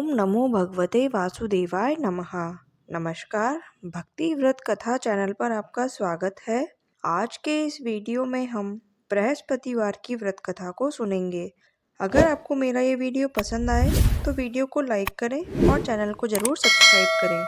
ओम नमो भगवते वासुदेवाय नमः। नमस्कार, भक्ति व्रत कथा चैनल पर आपका स्वागत है। आज के इस वीडियो में हम बृहस्पतिवार की व्रत कथा को सुनेंगे। अगर आपको मेरा ये वीडियो पसंद आए तो वीडियो को लाइक करें और चैनल को ज़रूर सब्सक्राइब करें।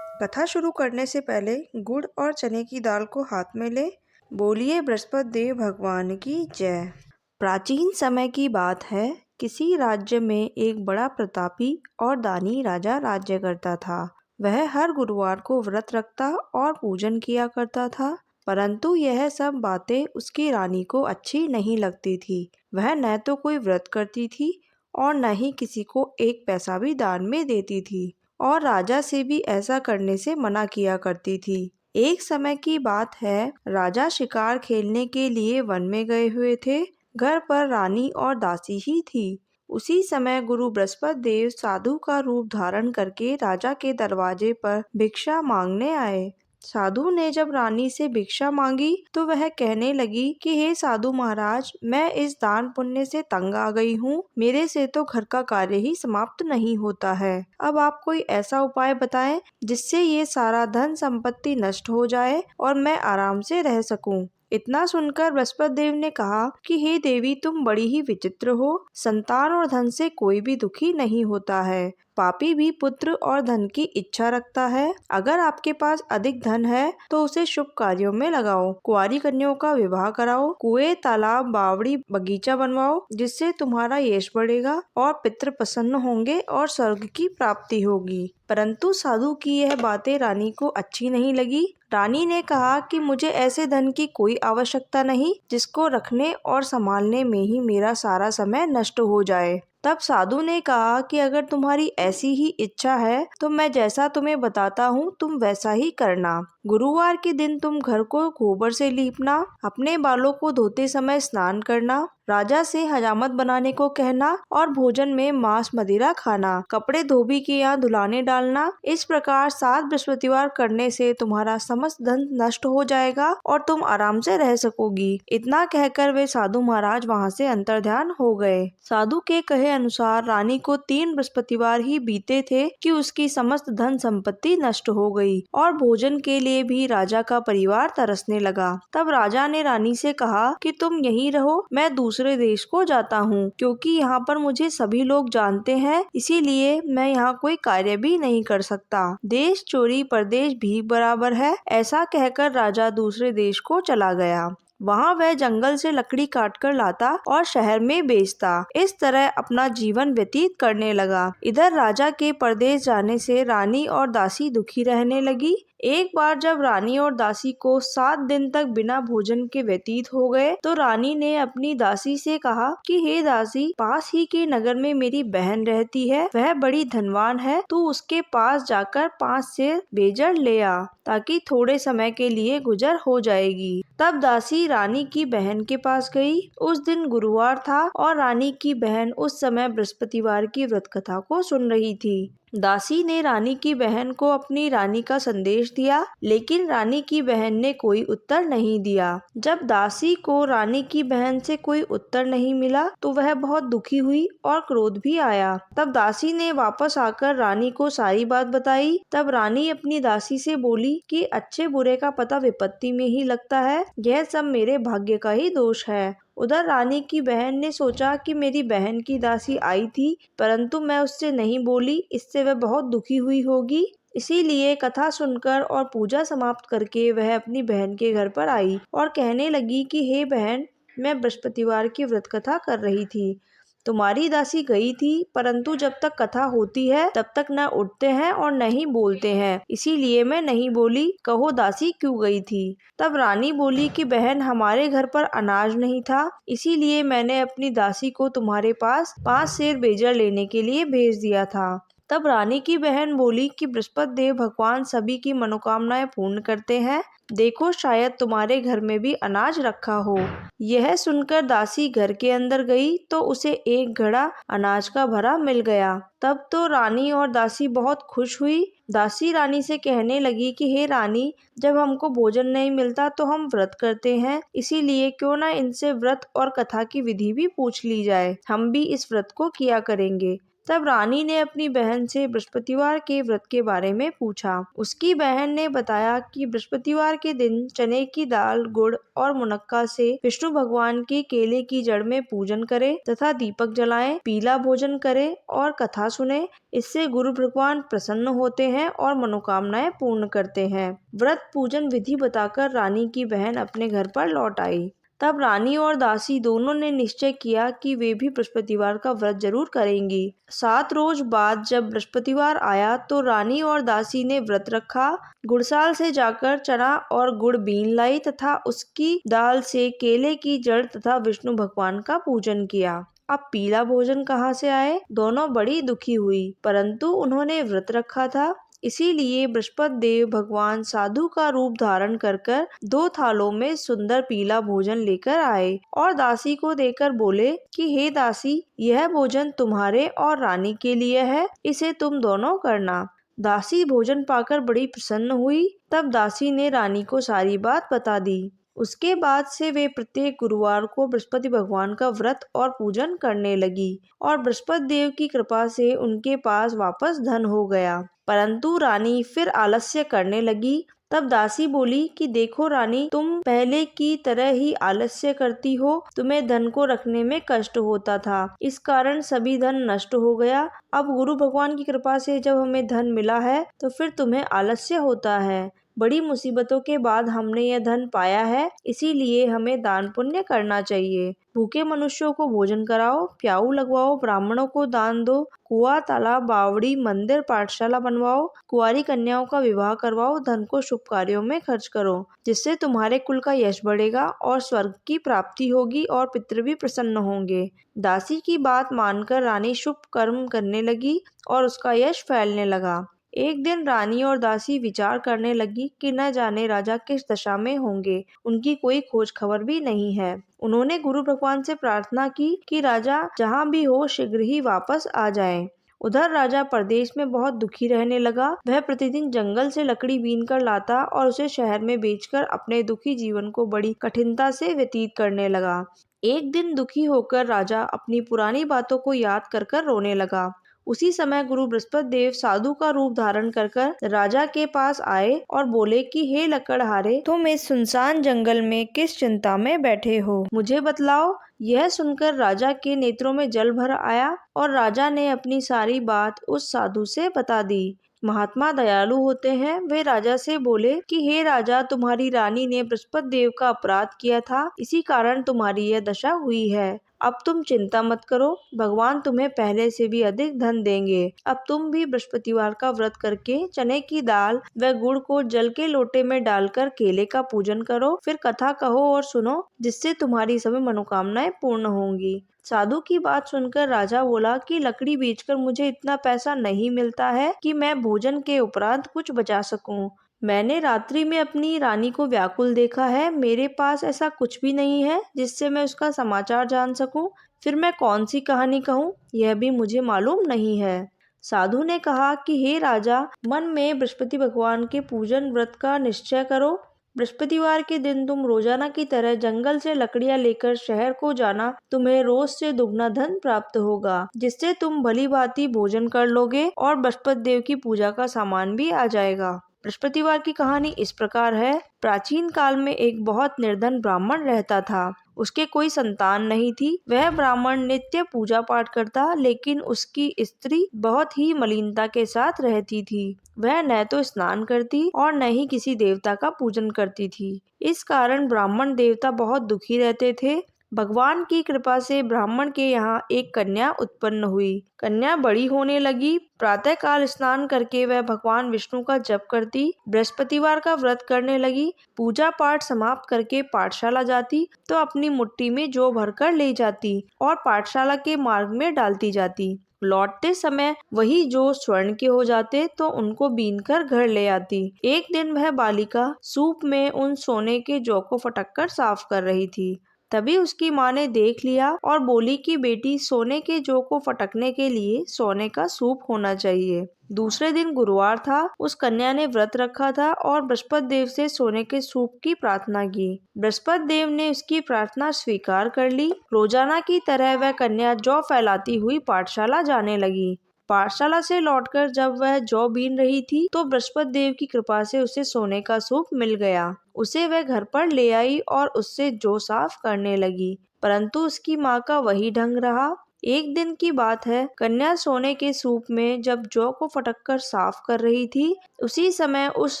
कथा शुरू करने से पहले गुड़ और चने की दाल को हाथ में लें। बोलिए बृहस्पति देव भगवान की जय। प्राचीन समय की बात है। किसी राज्य में एक बड़ा प्रतापी और दानी राजा राज्य करता था। वह हर गुरुवार को व्रत रखता और पूजन किया करता था, परंतु यह सब बातें उसकी रानी को अच्छी नहीं लगती थी। वह न तो कोई व्रत करती थी और न ही किसी को एक पैसा भी दान में देती थी, और राजा से भी ऐसा करने से मना किया करती थी। एक समय की बात है, राजा शिकार खेलने के लिए वन में गए हुए थे। घर पर रानी और दासी ही थी। उसी समय गुरु बृहस्पति देव साधु का रूप धारण करके राजा के दरवाजे पर भिक्षा मांगने आए। साधु ने जब रानी से भिक्षा मांगी तो वह कहने लगी कि हे साधु महाराज, मैं इस दान पुण्य से तंग आ गई हूँ। मेरे से तो घर का कार्य ही समाप्त नहीं होता है। अब आप कोई ऐसा उपाय बताएं जिससे ये सारा धन संपत्ति नष्ट हो जाए और मैं आराम से रह सकूं। इतना सुनकर बृहस्पति देव ने कहा कि हे देवी, तुम बड़ी ही विचित्र हो। संतान और धन से कोई भी दुखी नहीं होता है। पापी भी पुत्र और धन की इच्छा रखता है। अगर आपके पास अधिक धन है तो उसे शुभ कार्यों में लगाओ। कुंवारी कन्याओं का विवाह कराओ। कुएं, तालाब, बावड़ी, बगीचा बनवाओ, जिससे तुम्हारा यश बढ़ेगा और पितृ प्रसन्न होंगे और स्वर्ग की प्राप्ति होगी। परंतु साधु की यह बातें रानी को अच्छी नहीं लगी। रानी ने कहा कि मुझे ऐसे धन की कोई आवश्यकता नहीं जिसको रखने और संभालने में ही मेरा सारा समय नष्ट हो जाए। तब साधु ने कहा कि अगर तुम्हारी ऐसी ही इच्छा है तो मैं जैसा तुम्हें बताता हूँ तुम वैसा ही करना। गुरुवार के दिन तुम घर को गोबर से लीपना, अपने बालों को धोते समय स्नान करना, राजा से हजामत बनाने को कहना और भोजन में मांस मदिरा खाना, कपड़े धोबी के यहाँ धुलाने डालना। इस प्रकार 7 बृहस्पतिवार करने से तुम्हारा समस्त धन नष्ट हो जाएगा और तुम आराम से रह सकोगी। इतना कहकर वे साधु महाराज वहाँ से अंतर्ध्यान हो गए। साधु के कहे अनुसार रानी को 3 बृहस्पतिवार ही बीते थे कि उसकी समस्त धन संपत्ति नष्ट हो गई और भोजन के लिए भी राजा का परिवार तरसने लगा। तब राजा ने रानी से कहा कि तुम यहीं रहो, मैं दूसरे देश को जाता हूँ, क्योंकि यहाँ पर मुझे सभी लोग जानते हैं, इसीलिए मैं यहाँ कोई कार्य भी नहीं कर सकता। देश चोरी परदेश भीख बराबर है। ऐसा कहकर राजा दूसरे देश को चला गया। वहाँ वह जंगल से लकड़ी काट कर लाता और शहर में बेचता। इस तरह अपना जीवन व्यतीत करने लगा। इधर राजा के परदेश जाने से रानी और दासी दुखी रहने लगी। एक बार जब रानी और दासी को 7 दिन तक बिना भोजन के व्यतीत हो गए तो रानी ने अपनी दासी से कहा कि हे दासी, पास ही के नगर में मेरी बहन रहती है, वह बड़ी धनवान है, तू उसके पास जाकर 5 सेर बेजड़ ले आ, ताकि थोड़े समय के लिए गुजर हो जाएगी। तब दासी रानी की बहन के पास गई। उस दिन गुरुवार था और रानी की बहन उस समय बृहस्पतिवार की व्रत कथा को सुन रही थी। दासी ने रानी की बहन को अपनी रानी का संदेश दिया, लेकिन रानी की बहन ने कोई उत्तर नहीं दिया। जब दासी को रानी की बहन से कोई उत्तर नहीं मिला तो वह बहुत दुखी हुई और क्रोध भी आया। तब दासी ने वापस आकर रानी को सारी बात बताई। तब रानी अपनी दासी से बोली कि अच्छे बुरे का पता विपत्ति में ही लगता है, यह सब मेरे भाग्य का ही दोष है। उधर रानी की बहन ने सोचा कि मेरी बहन की दासी आई थी, परंतु मैं उससे नहीं बोली, इससे वह बहुत दुखी हुई होगी। इसीलिए कथा सुनकर और पूजा समाप्त करके वह अपनी बहन के घर पर आई और कहने लगी कि हे बहन, मैं बृहस्पतिवार की व्रत कथा कर रही थी। तुम्हारी दासी गई थी, परंतु जब तक कथा होती है तब तक न उठते हैं और न ही बोलते हैं, इसीलिए मैं नहीं बोली। कहो दासी क्यों गई थी? तब रानी बोली कि बहन, हमारे घर पर अनाज नहीं था, इसीलिए मैंने अपनी दासी को तुम्हारे पास 5 सेर बेजड़ लेने के लिए भेज दिया था। तब रानी की बहन बोली कि बृहस्पति देव भगवान सभी की मनोकामनाएं पूर्ण करते हैं, देखो शायद तुम्हारे घर में भी अनाज रखा हो। यह सुनकर दासी घर के अंदर गई तो उसे एक घड़ा अनाज का भरा मिल गया। तब तो रानी और दासी बहुत खुश हुई। दासी रानी से कहने लगी कि हे रानी, जब हमको भोजन नहीं मिलता तो हम व्रत करते हैं, इसीलिए क्यों ना इनसे व्रत और कथा की विधि भी पूछ ली जाए, हम भी इस व्रत को किया करेंगे। तब रानी ने अपनी बहन से बृहस्पतिवार के व्रत के बारे में पूछा। उसकी बहन ने बताया कि बृहस्पतिवार के दिन चने की दाल, गुड़ और मुनक्का से विष्णु भगवान के केले की जड़ में पूजन करे तथा दीपक जलाएं, पीला भोजन करे और कथा सुने। इससे गुरु भगवान प्रसन्न होते हैं और मनोकामनाएं पूर्ण करते हैं। व्रत पूजन विधि बताकर रानी की बहन अपने घर पर लौट आई। तब रानी और दासी दोनों ने निश्चय किया कि वे भी बृहस्पतिवार का व्रत जरूर करेंगी। 7 रोज बाद जब बृहस्पतिवार आया तो रानी और दासी ने व्रत रखा। गुड़साल से जाकर चना और गुड़ बीन लाई तथा उसकी दाल से केले की जड़ तथा विष्णु भगवान का पूजन किया। अब पीला भोजन कहाँ से आए? दोनों बड़ी दुखी हुई, परंतु उन्होंने व्रत रखा था। इसीलिए बृहस्पति देव भगवान साधु का रूप धारण कर 2 थालों में सुंदर पीला भोजन लेकर आए और दासी को देकर बोले कि हे दासी, यह भोजन तुम्हारे और रानी के लिए है, इसे तुम दोनों करना। दासी भोजन पाकर बड़ी प्रसन्न हुई। तब दासी ने रानी को सारी बात बता दी। उसके बाद से वे प्रत्येक गुरुवार को बृहस्पति भगवान का व्रत और पूजन करने लगी और बृहस्पति देव की कृपा से उनके पास वापस धन हो गया। परंतु रानी फिर आलस्य करने लगी। तब दासी बोली कि देखो रानी, तुम पहले की तरह ही आलस्य करती हो। तुम्हें धन को रखने में कष्ट होता था, इस कारण सभी धन नष्ट हो गया। अब गुरु भगवान की कृपा से जब हमें धन मिला है तो फिर तुम्हें आलस्य होता है। बड़ी मुसीबतों के बाद हमने यह धन पाया है, इसीलिए हमें दान पुण्य करना चाहिए। भूखे मनुष्यों को भोजन कराओ, प्याऊ लगवाओ, ब्राह्मणों को दान दो, कुआं, तालाब, बावड़ी, मंदिर, पाठशाला बनवाओ, कुंवारी कन्याओं का विवाह करवाओ, धन को शुभ कार्यों में खर्च करो, जिससे तुम्हारे कुल का यश बढ़ेगा और स्वर्ग की प्राप्ति होगी और पितृ भी प्रसन्न होंगे। दासी की बात मानकर रानी शुभ कर्म करने लगी और उसका यश फैलने लगा। एक दिन रानी और दासी विचार करने लगी कि न जाने राजा किस दशा में होंगे, उनकी कोई खोज खबर भी नहीं है। उन्होंने गुरु भगवान से प्रार्थना की कि राजा जहाँ भी हो शीघ्र ही वापस आ जाएं। उधर राजा प्रदेश में बहुत दुखी रहने लगा। वह प्रतिदिन जंगल से लकड़ी बीन कर लाता और उसे शहर में बेचकर अपने दुखी जीवन को बड़ी कठिनता से व्यतीत करने लगा। एक दिन दुखी होकर राजा अपनी पुरानी बातों को याद कर रोने लगा। उसी समय गुरु बृहस्पति देव साधु का रूप धारण कर राजा के पास आए और बोले कि हे लकड़हारे, तुम इस सुनसान जंगल में किस चिंता में बैठे हो, मुझे बतलाओ। यह सुनकर राजा के नेत्रों में जल भर आया और राजा ने अपनी सारी बात उस साधु से बता दी। महात्मा दयालु होते हैं। वे राजा से बोले कि हे राजा, तुम्हारी रानी ने बृहस्पति देव का अपराध किया था, इसी कारण तुम्हारी यह दशा हुई है। अब तुम चिंता मत करो, भगवान तुम्हें पहले से भी अधिक धन देंगे। अब तुम भी बृहस्पतिवार का व्रत करके चने की दाल व गुड़ को जल के लोटे में डालकर केले का पूजन करो, फिर कथा कहो और सुनो, जिससे तुम्हारी सभी मनोकामनाएं पूर्ण होंगी। साधु की बात सुनकर राजा बोला कि लकड़ी बेचकर मुझे इतना पैसा नहीं मिलता है कि मैं भोजन के उपरांत कुछ बचा सकूं। मैंने रात्रि में अपनी रानी को व्याकुल देखा है। मेरे पास ऐसा कुछ भी नहीं है जिससे मैं उसका समाचार जान सकूं। फिर मैं कौन सी कहानी कहूं, यह भी मुझे मालूम नहीं है। साधु ने कहा कि हे राजा, मन में बृहस्पति भगवान के पूजन व्रत का निश्चय करो। बृहस्पतिवार के दिन तुम रोजाना की तरह जंगल से लकड़ियां लेकर शहर को जाना। तुम्हें रोज से दुगना धन प्राप्त होगा, जिससे तुम भली भांति भोजन कर लोगे और बृहस्पति देव की पूजा का सामान भी आ जाएगा। बृहस्पतिवार की कहानी इस प्रकार है। प्राचीन काल में एक बहुत निर्धन ब्राह्मण रहता था। उसके कोई संतान नहीं थी। वह ब्राह्मण नित्य पूजा पाठ करता, लेकिन उसकी स्त्री बहुत ही मलिनता के साथ रहती थी। वह न तो स्नान करती और न ही किसी देवता का पूजन करती थी। इस कारण ब्राह्मण देवता बहुत दुखी रहते थे। भगवान की कृपा से ब्राह्मण के यहाँ एक कन्या उत्पन्न हुई। कन्या बड़ी होने लगी। प्रातः काल स्नान करके वह भगवान विष्णु का जप करती, बृहस्पतिवार का व्रत करने लगी। पूजा पाठ समाप्त करके पाठशाला जाती तो अपनी मुट्ठी में जौ भरकर ले जाती और पाठशाला के मार्ग में डालती जाती। लौटते समय वही जौ स्वर्ण के हो जाते तो उनको बीनकर घर ले आती। एक दिन वह बालिका सूप में उन सोने के जौ को फटक कर साफ कर रही थी। तभी उसकी माँ ने देख लिया और बोली कि बेटी, सोने के जौ को फटकने के लिए सोने का सूप होना चाहिए। दूसरे दिन गुरुवार था। उस कन्या ने व्रत रखा था और बृहस्पति देव से सोने के सूप की प्रार्थना की। बृहस्पति देव ने उसकी प्रार्थना स्वीकार कर ली। रोजाना की तरह वह कन्या जौ फैलाती हुई पाठशाला जाने लगी। पाठशाला से लौटकर जब वह जौ बीन रही थी तो बृहस्पति देव की कृपा से उसे सोने का सूप मिल गया। उसे वह घर पर ले आई और उससे जौ साफ करने लगी, परंतु उसकी माँ का वही ढंग रहा। एक दिन की बात है, कन्या सोने के सूप में जब जौ को फटककर साफ कर रही थी, उसी समय उस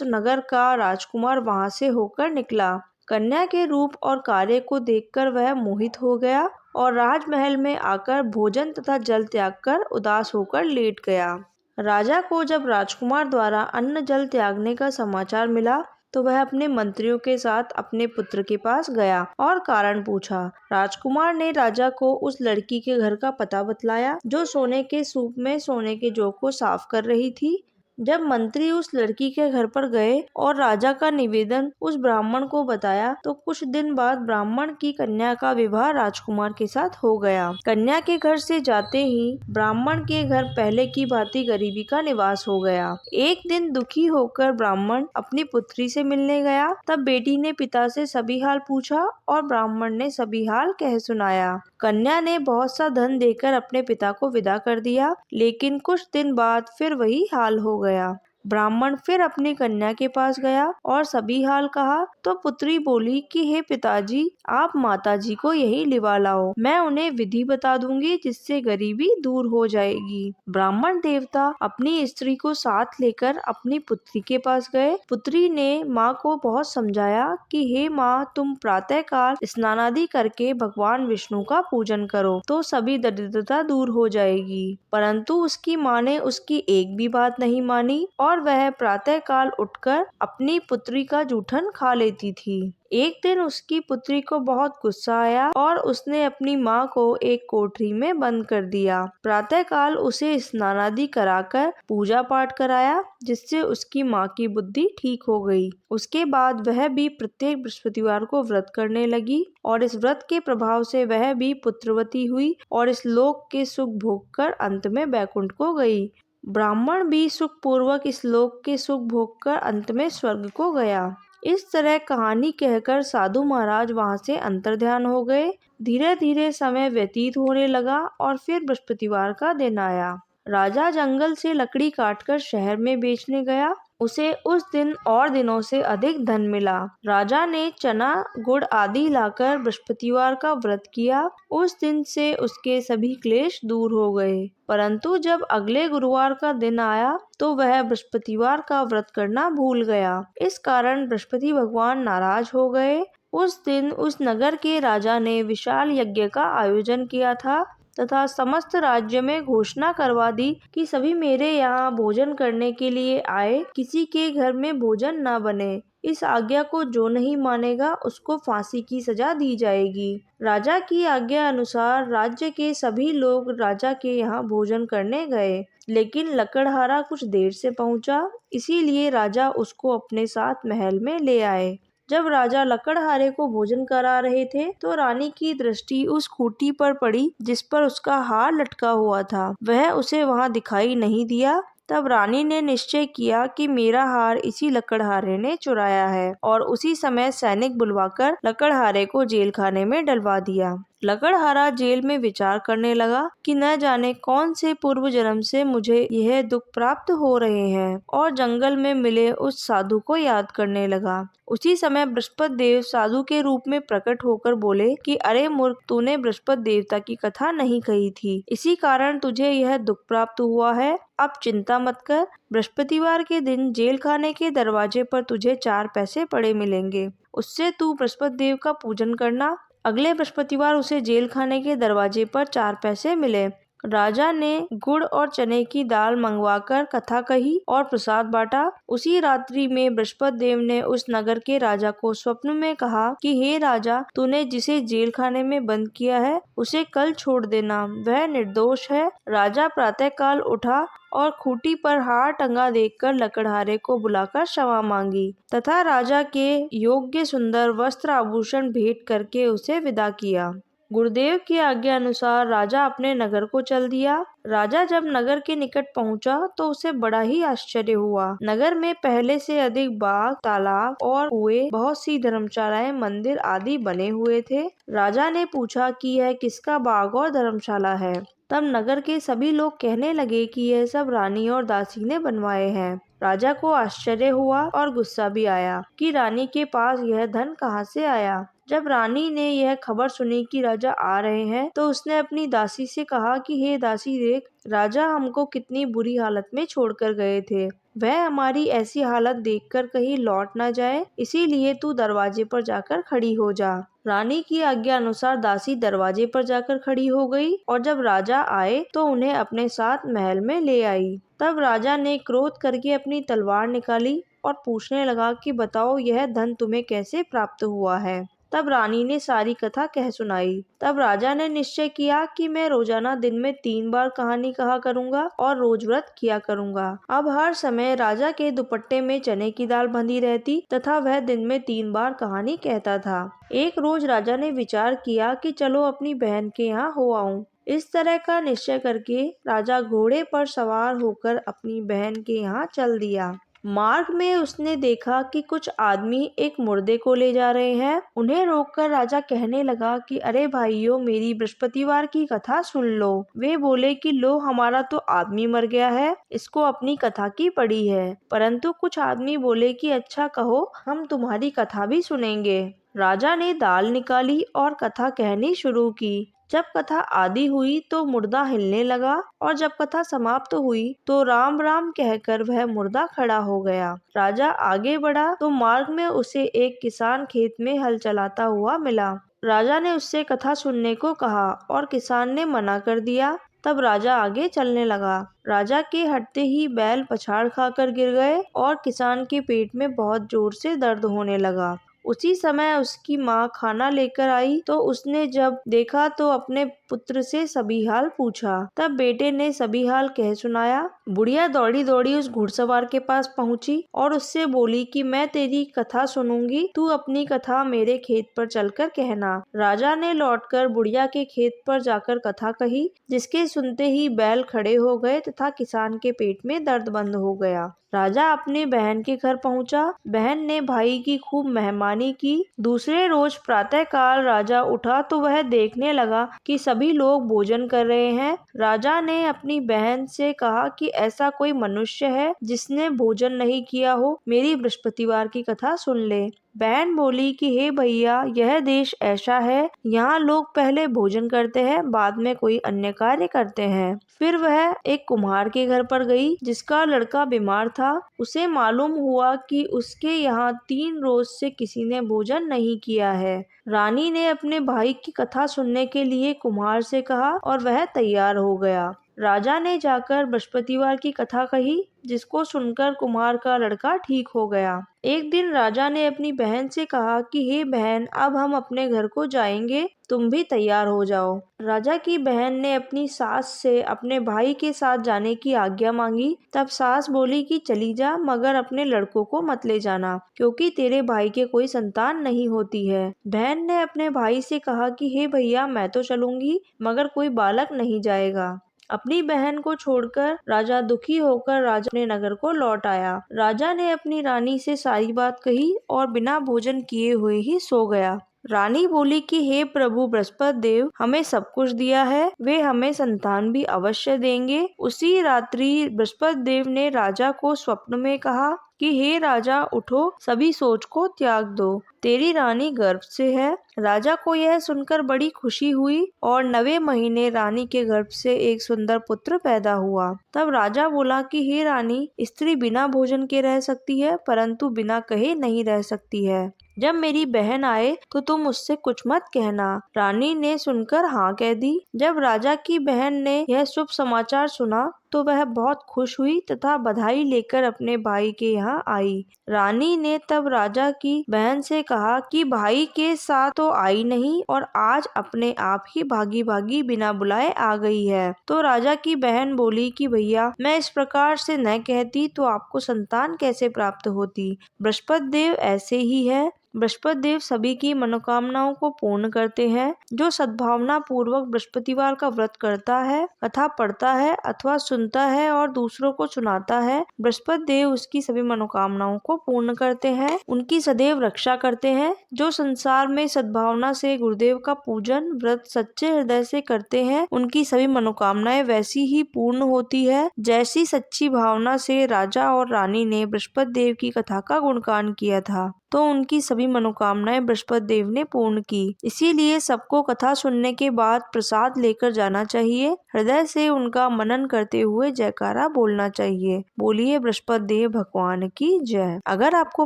नगर का राजकुमार वहां से होकर निकला। कन्या के रूप और कार्य को देखकर वह मोहित हो गया और राजमहल में आकर भोजन तथा जल त्याग कर उदास होकर लेट गया। राजा को जब राजकुमार द्वारा अन्न जल त्यागने का समाचार मिला तो वह अपने मंत्रियों के साथ अपने पुत्र के पास गया और कारण पूछा। राजकुमार ने राजा को उस लड़की के घर का पता बतलाया जो सोने के सूप में सोने के जौ को साफ कर रही थी। जब मंत्री उस लड़की के घर पर गए और राजा का निवेदन उस ब्राह्मण को बताया तो कुछ दिन बाद ब्राह्मण की कन्या का विवाह राजकुमार के साथ हो गया। कन्या के घर से जाते ही ब्राह्मण के घर पहले की भांति गरीबी का निवास हो गया। एक दिन दुखी होकर ब्राह्मण अपनी पुत्री से मिलने गया। तब बेटी ने पिता से सभी हाल पूछा और ब्राह्मण ने सभी हाल कह सुनाया। कन्या ने बहुत सा धन देकर अपने पिता को विदा कर दिया, लेकिन कुछ दिन बाद फिर वही हाल हो गया। ब्राह्मण फिर अपनी कन्या के पास गया और सभी हाल कहा तो पुत्री बोली कि हे पिताजी, आप माताजी को यही लिवा लाओ, मैं उन्हें विधि बता दूंगी जिससे गरीबी दूर हो जाएगी। ब्राह्मण देवता अपनी स्त्री को साथ लेकर अपनी पुत्री के पास गए। पुत्री ने माँ को बहुत समझाया कि हे माँ, तुम प्रातः काल स्नान आदि करके भगवान विष्णु का पूजन करो तो सभी दरिद्रता दूर हो जाएगी। परंतु उसकी माँ ने उसकी एक भी बात नहीं मानी और वह प्रातः काल उठकर अपनी पुत्री का जूठन खा लेती थी। एक दिन उसकी पुत्री को बहुत गुस्सा आया और उसने अपनी माँ को एक कोठरी में बंद कर दिया। प्रातः काल उसे स्नान आदि कराकर पूजा पाठ कराया, जिससे उसकी माँ की बुद्धि ठीक हो गई। उसके बाद वह भी प्रत्येक बृहस्पतिवार को व्रत करने लगी और इस व्रत के प्रभाव से वह भी पुत्रवती हुई और इस लोक के सुख भोग कर अंत में बैकुंठ को गई। ब्राह्मण भी सुख पूर्वक इस लोक के सुख भोग कर अंत में स्वर्ग को गया। इस तरह कहानी कहकर साधु महाराज वहां से अंतर्ध्यान हो गए। धीरे धीरे समय व्यतीत होने लगा और फिर बृहस्पतिवार का दिन आया। राजा जंगल से लकड़ी काटकर शहर में बेचने गया। उसे उस दिन और दिनों से अधिक धन मिला। राजा ने चना गुड़ आदि लाकर बृहस्पतिवार का व्रत किया। उस दिन से उसके सभी क्लेश दूर हो गए। परंतु जब अगले गुरुवार का दिन आया तो वह बृहस्पतिवार का व्रत करना भूल गया। इस कारण बृहस्पति भगवान नाराज हो गए। उस दिन उस नगर के राजा ने विशाल यज्ञ का आयोजन किया था तथा समस्त राज्य में घोषणा करवा दी कि सभी मेरे यहाँ भोजन करने के लिए आए, किसी के घर में भोजन न बने। इस आज्ञा को जो नहीं मानेगा उसको फांसी की सजा दी जाएगी। राजा की आज्ञा अनुसार राज्य के सभी लोग राजा के यहाँ भोजन करने गए, लेकिन लकड़हारा कुछ देर से पहुँचा, इसीलिए राजा उसको अपने साथ महल में ले आए। जब राजा लकड़हारे को भोजन करा रहे थे तो रानी की दृष्टि उस खूंटी पर पड़ी जिस पर उसका हार लटका हुआ था। वह उसे वहां दिखाई नहीं दिया। तब रानी ने निश्चय किया कि मेरा हार इसी लकड़हारे ने चुराया है और उसी समय सैनिक बुलवाकर लकड़हारे को जेल खाने में डलवा दिया। लकड़हारा जेल में विचार करने लगा कि न जाने कौन से पूर्व जन्म से मुझे यह दुख प्राप्त हो रहे हैं और जंगल में मिले उस साधु को याद करने लगा। उसी समय बृहस्पति देव साधु के रूप में प्रकट होकर बोले कि अरे मूर्ख, तूने बृहस्पति देवता की कथा नहीं कही थी, इसी कारण तुझे यह दुख प्राप्त हुआ है। अब चिंता मत कर, बृहस्पतिवार के दिन जेल खाने के दरवाजे पर तुझे 4 पैसे पड़े मिलेंगे, उससे तू बृहस्पति देव का पूजन करना। अगले बृहस्पतिवार उसे जेल खाने के दरवाजे पर 4 पैसे मिले। राजा ने गुड़ और चने की दाल मंगवाकर कथा कही और प्रसाद बांटा। उसी रात्रि में बृहस्पति देव ने उस नगर के राजा को स्वप्न में कहा कि हे राजा, तूने जिसे जेल खाने में बंद किया है उसे कल छोड़ देना, वह निर्दोष है। राजा प्रातःकाल उठा और खूंटी पर हार टंगा देखकर लकड़हारे को बुलाकर क्षमा मांगी तथा राजा के योग्य सुंदर वस्त्र आभूषण भेंट करके उसे विदा किया। गुरुदेव की आज्ञा अनुसार राजा अपने नगर को चल दिया। राजा जब नगर के निकट पहुंचा तो उसे बड़ा ही आश्चर्य हुआ। नगर में पहले से अधिक बाग, तालाब और कुएं, बहुत सी धर्मशालाएं, मंदिर आदि बने हुए थे। राजा ने पूछा कि यह किसका बाग और धर्मशाला है। तब नगर के सभी लोग कहने लगे कि यह सब रानी और दासी ने बनवाए हैं। राजा को आश्चर्य हुआ और गुस्सा भी आया कि रानी के पास यह धन कहाँ से आया। जब रानी ने यह खबर सुनी कि राजा आ रहे हैं तो उसने अपनी दासी से कहा कि हे दासी, देख, राजा हमको कितनी बुरी हालत में छोड़कर गए थे। वह हमारी ऐसी हालत देखकर कहीं लौट न जाए, इसीलिए तू दरवाजे पर जाकर खड़ी हो जा। रानी की आज्ञा अनुसार दासी दरवाजे पर जाकर खड़ी हो गई और जब राजा आए तो उन्हें अपने साथ महल में ले आई। तब राजा ने क्रोध करके अपनी तलवार निकाली और पूछने लगा कि बताओ, यह धन तुम्हें कैसे प्राप्त हुआ है। तब रानी ने सारी कथा कह सुनाई। तब राजा ने निश्चय किया कि मैं रोजाना दिन में 3 बार कहानी कहा करूंगा और रोज व्रत किया करूंगा। अब हर समय राजा के दुपट्टे में चने की दाल बंधी रहती तथा वह दिन में 3 बार कहानी कहता था। एक रोज राजा ने विचार किया कि चलो अपनी बहन के यहाँ हो आऊं। इस तरह का निश्चय करके राजा घोड़े पर सवार होकर अपनी बहन के यहाँ चल दिया। मार्ग में उसने देखा कि कुछ आदमी एक मुर्दे को ले जा रहे हैं। उन्हें रोककर राजा कहने लगा कि अरे भाइयों, मेरी बृहस्पतिवार की कथा सुन लो। वे बोले कि लो, हमारा तो आदमी मर गया है, इसको अपनी कथा की पड़ी है। परंतु कुछ आदमी बोले कि अच्छा कहो, हम तुम्हारी कथा भी सुनेंगे। राजा ने दाल निकाली और कथा कहनी शुरू की। जब कथा आदि हुई तो मुर्दा हिलने लगा और जब कथा समाप्त हुई तो राम राम कहकर वह मुर्दा खड़ा हो गया। राजा आगे बढ़ा तो मार्ग में उसे एक किसान खेत में हल चलाता हुआ मिला। राजा ने उससे कथा सुनने को कहा और किसान ने मना कर दिया। तब राजा आगे चलने लगा। राजा के हटते ही बैल पछाड़ खाकर गिर गए और किसान के पेट में बहुत जोर से दर्द होने लगा। उसी समय उसकी माँ खाना लेकर आई तो उसने जब देखा तो अपने पुत्र से सभी हाल पूछा। तब बेटे ने सभी हाल कह सुनाया। बुढ़िया दौड़ी दौड़ी उस घुड़सवार के पास पहुंची और उससे बोली कि मैं तेरी कथा सुनूंगी, तू अपनी कथा मेरे खेत पर चलकर कहना। राजा ने लौटकर बुढ़िया के खेत पर जाकर कथा कही, जिसके सुनते ही बैल खड़े हो गए तथा किसान के पेट में दर्द बंद हो गया। राजा अपने बहन के घर पहुंचा। बहन ने भाई की खूब मेहमानी की। दूसरे रोज प्रातः काल राजा उठा तो वह देखने लगा कि सभी लोग भोजन कर रहे हैं। राजा ने अपनी बहन से कहा कि ऐसा कोई मनुष्य है जिसने भोजन नहीं किया हो, मेरी बृहस्पतिवार की कथा सुन ले। बहन बोली कि हे भैया, यह देश ऐसा है, यहाँ लोग पहले भोजन करते हैं, बाद में कोई अन्य कार्य करते हैं। फिर वह एक कुम्हार के घर पर गई जिसका लड़का बीमार था। उसे मालूम हुआ कि उसके यहाँ 3 रोज से किसी ने भोजन नहीं किया है। रानी ने अपने भाई की कथा सुनने के लिए कुम्हार से कहा और वह तैयार हो गया। राजा ने जाकर बृहस्पतिवार की कथा कही, जिसको सुनकर कुम्हार का लड़का ठीक हो गया। एक दिन राजा ने अपनी बहन से कहा कि हे बहन, अब हम अपने घर को जाएंगे, तुम भी तैयार हो जाओ। राजा की बहन ने अपनी सास से अपने भाई के साथ जाने की आज्ञा मांगी। तब सास बोली कि चली जा, मगर अपने लड़कों को मत ले जाना, क्योंकि तेरे भाई के कोई संतान नहीं होती है। बहन ने अपने भाई से कहा कि हे भैया, मैं तो चलूंगी, मगर कोई बालक नहीं जाएगा। अपनी बहन को छोड़कर राजा दुखी होकर राजा अपने नगर को लौट आया। राजा ने अपनी रानी से सारी बात कही और बिना भोजन किए हुए ही सो गया। रानी बोली कि हे प्रभु बृहस्पति देव, हमें सब कुछ दिया है, वे हमें संतान भी अवश्य देंगे। उसी रात्रि बृहस्पति देव ने राजा को स्वप्न में कहा कि हे राजा उठो, सभी सोच को त्याग दो, तेरी रानी गर्भ से है। राजा को यह सुनकर बड़ी खुशी हुई और 9वें महीने रानी के गर्भ से एक सुंदर पुत्र पैदा हुआ। तब राजा बोला कि हे रानी, स्त्री बिना भोजन के रह सकती है परंतु बिना कहे नहीं रह सकती है। जब मेरी बहन आए तो तुम उससे कुछ मत कहना। रानी ने सुनकर हाँ कह दी। जब राजा की बहन ने यह शुभ समाचार सुना तो वह बहुत खुश हुई तथा बधाई लेकर अपने भाई के यहाँ आई। रानी ने तब राजा की बहन से कहा कि भाई के साथ तो आई नहीं और आज अपने आप ही भागी भागी बिना बुलाए आ गई है। तो राजा की बहन बोली कि भैया, मैं इस प्रकार से न कहती तो आपको संतान कैसे प्राप्त होती। बृहस्पति देव ऐसे ही है। बृहस्पति देव सभी की मनोकामनाओं को पूर्ण करते हैं। जो सद्भावना पूर्वक बृहस्पतिवार का व्रत करता है, कथा पढ़ता है अथवा सुनता है और दूसरों को सुनाता है, बृहस्पति देव उसकी सभी मनोकामनाओं को पूर्ण करते हैं, उनकी सदैव रक्षा करते हैं। जो संसार में सद्भावना से गुरुदेव का पूजन व्रत सच्चे हृदय से करते हैं, उनकी सभी मनोकामनाएं वैसी ही पूर्ण होती है जैसी सच्ची भावना से राजा और रानी ने बृहस्पति देव की कथा का गुणगान किया था, तो उनकी सभी मनोकामनाएं बृहस्पति देव ने पूर्ण की। इसीलिए सबको कथा सुनने के बाद प्रसाद लेकर जाना चाहिए। हृदय से उनका मनन करते हुए जयकारा बोलना चाहिए। बोलिए बृहस्पति देव भगवान की जय। अगर आपको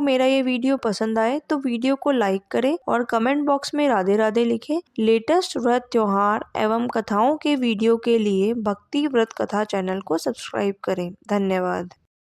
मेरा ये वीडियो पसंद आए तो वीडियो को लाइक करें और कमेंट बॉक्स में राधे राधे लिखें। लेटेस्ट व्रत, त्योहार एवं कथाओं के वीडियो के लिए भक्ति व्रत कथा चैनल को सब्सक्राइब करें। धन्यवाद।